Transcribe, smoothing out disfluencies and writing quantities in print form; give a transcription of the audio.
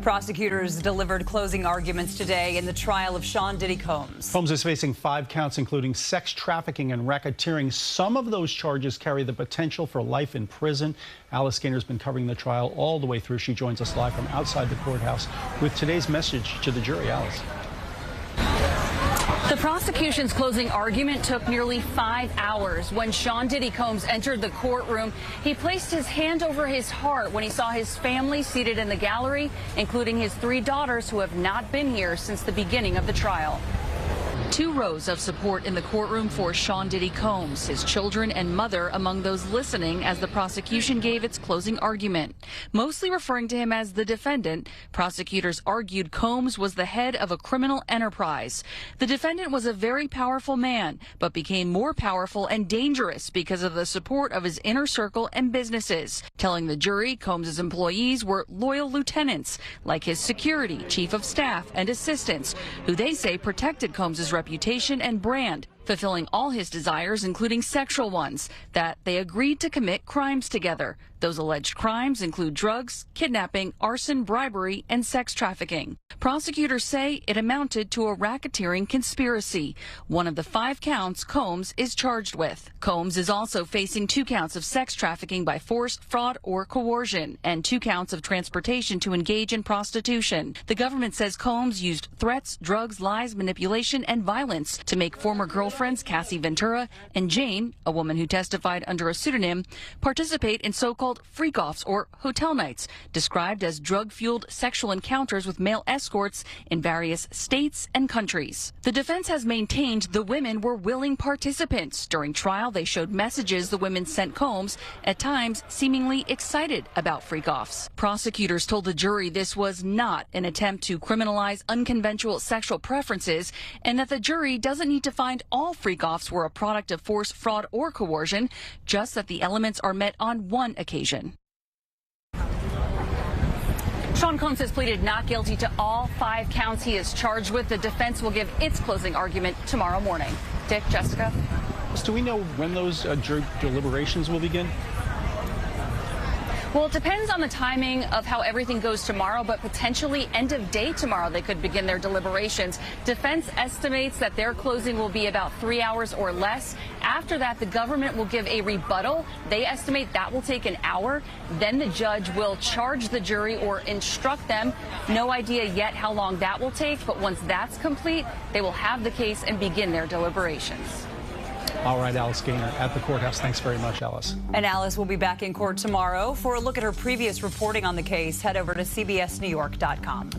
Prosecutors delivered closing arguments today in the trial of Sean Diddy Combs. Combs is facing 5 counts, including sex trafficking and racketeering. Some of those charges carry the potential for life in prison. Alice Gainer's been covering the trial all the way through. She joins us live from outside the courthouse with today's message to the jury. Alice. The prosecution's closing argument took nearly 5 hours. When Sean Diddy Combs entered the courtroom, he placed his hand over his heart when he saw his family seated in the gallery, including his 3 daughters who have not been here since the beginning of the trial. 2 rows of support in the courtroom for Sean Diddy Combs, his children and mother among those listening as the prosecution gave its closing argument. Mostly referring to him as the defendant, prosecutors argued Combs was the head of a criminal enterprise. The defendant was a very powerful man, but became more powerful and dangerous because of the support of his inner circle and businesses. Telling the jury Combs' employees were loyal lieutenants, like his security, chief of staff, and assistants, who they say protected Combs' reputation and brand, fulfilling all his desires, including sexual ones, that they agreed to commit crimes together. Those alleged crimes include drugs, kidnapping, arson, bribery, and sex trafficking. Prosecutors say it amounted to a racketeering conspiracy, one of the 5 counts Combs is charged with. Combs is also facing 2 counts of sex trafficking by force, fraud, or coercion, and 2 counts of transportation to engage in prostitution. The government says Combs used threats, drugs, lies, manipulation, and violence to make former girlfriends Cassie Ventura and Jane, a woman who testified under a pseudonym, participate in so-called freak-offs or hotel nights, described as drug-fueled sexual encounters with male escorts in various states and countries. The defense has maintained the women were willing participants. During trial, they showed messages the women sent Combs, at times seemingly excited about freak-offs. Prosecutors told the jury this was not an attempt to criminalize unconventional sexual preferences, and that the jury doesn't need to find all freak-offs were a product of force, fraud, or coercion, just that the elements are met on one occasion. Sean Combs has pleaded not guilty to all 5 counts he is charged with. The defense will give its closing argument tomorrow morning. Dick, Jessica? Do we know when those jury deliberations will begin? Well, it depends on the timing of how everything goes tomorrow, but potentially end of day tomorrow they could begin their deliberations. Defense estimates that their closing will be about 3 hours or less. After that, the government will give a rebuttal. They estimate that will take an hour. Then the judge will charge the jury or instruct them. No idea yet how long that will take, but once that's complete, they will have the case and begin their deliberations. All right, Alice Gainer at the courthouse. Thanks very much, Alice. And Alice will be back in court tomorrow. For a look at her previous reporting on the case, head over to CBSNewYork.com.